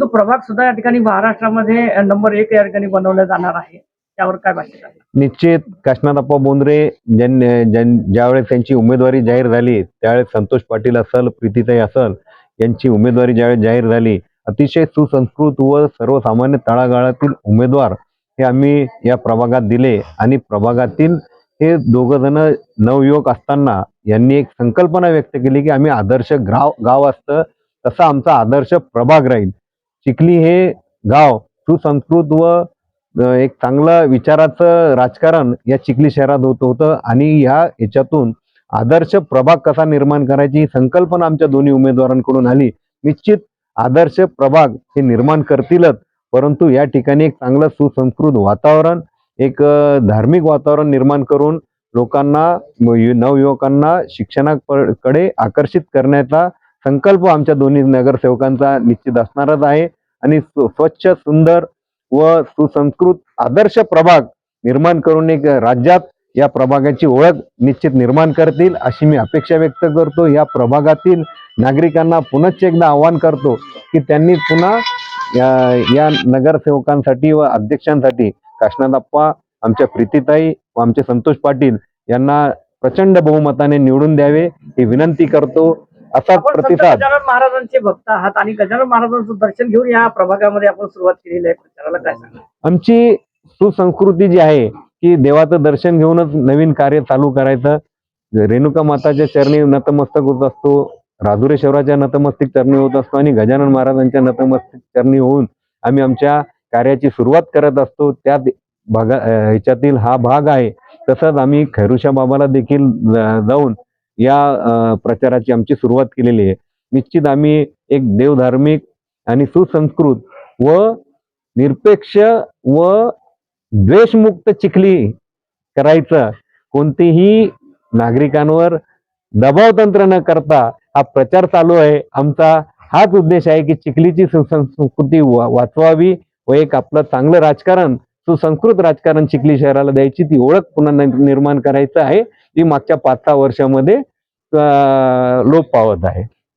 परंतु प्रभाग सुद्धा या ठिकाणी महाराष्ट्रामध्ये नंबर 1 या ठिकाणी बनवला जाणार आहे. त्यावर काय भाष्य आहे? निश्चित काशीनाथप्पा बोंद्रे ज्यावेळेस त्यांची उमेदवारी जाहीर झाली त्यावेळेस संतोष पाटील असल, प्रीतीताई असल यांची उमेदवारी ज्यावेळेस जाहीर झाली, अतिशय सुसंस्कृत व सर्वसामान्य तळागाळातील उमेदवार हे आम्ही या प्रभागात दिले आणि प्रभागातील हे दोघ जण नवयुवक असताना यांनी एक संकल्पना व्यक्त केली की आम्ही आदर्श गाव असतं तसा आमचा आदर्श प्रभाग राहील. चिखली हे गाव सुसंस्कृत व एक चांगलं विचाराचं राजकारण या चिखली शहरात होत होतं आणि याच्यातून आदर्श प्रभाग कसा निर्माण करायची ही संकल्पना आमच्या दोन्ही उमेदवारांकडून आली. निश्चित आदर्श प्रभाग हे निर्माण करतीलच, परंतु या ठिकाणी एक चांगलं सुसंस्कृत वातावरण, एक धार्मिक वातावरण निर्माण करून लोकांना, नवयुवकांना शिक्षणाकडे आकर्षित करण्याचा संकल्प आमच्या दोन्ही नगरसेवकांचा निश्चित असणारच आहे आणि स्वच्छ, सुंदर व सुसंस्कृत आदर्श प्रभाग निर्माण करून एक राज्यात या प्रभागाची ओळख निश्चित निर्माण करतील अशी मी अपेक्षा व्यक्त करतो. या प्रभागातील नागरिकांना पुनश्च एकदा आवाहन करतो की त्यांनी पुन्हा या नगरसेवकांसाठी व अध्यक्षांसाठी काशीनाथप्पा, आमच्या प्रीतीताई व आमचे संतोष पाटील यांना प्रचंड बहुमताने निवडून द्यावे ही विनंती करतो. असा प्रतिसाद. गजानन महाराजांचे भक्त आहात आणि गजानन महाराजांचं दर्शन घेऊन या प्रभागामध्ये आपण सुरुवात केलेली आहे. प्रचाराला काय सांगा? आमची सुसंस्कृती जी आहे की देवाचं दर्शन घेऊनच नवीन कार्य चालू करायचं. रेणुका माताच्या चरणी नतमस्तक होत असतो, राजुरेश्वराच्या नतमस्तक चरणी होत असतो आणि गजानन महाराजांच्या नतमस्तक चरणी होऊन आम्ही आमच्या कार्याची सुरुवात करत असतो. त्या ह्याच्यातील हा भाग आहे. तसंच आम्ही खैरुशा बाबाला देखील जाऊन या प्रचाराची आमची सुरुवात केलेली आहे. निश्चित आम्ही एक देवधार्मिक आणि सुसंस्कृत व निरपेक्ष व द्वेषमुक्त चिखली करायचं, कोणतेही नागरिकांवर दबाव तंत्र न करता हा प्रचार चालू आहे. आमचा हाच उद्देश आहे की चिखलीची सुसंस्कृती वाचवावी व एक आपलं चांगलं राजकारण, सुसंस्कृत राजकारण चिखली शहराला द्यायची, ती ओळख पुन्हा निर्माण करायचं आहे, ती मागच्या 5-6 वर्षामध्ये लोप पावत आहे.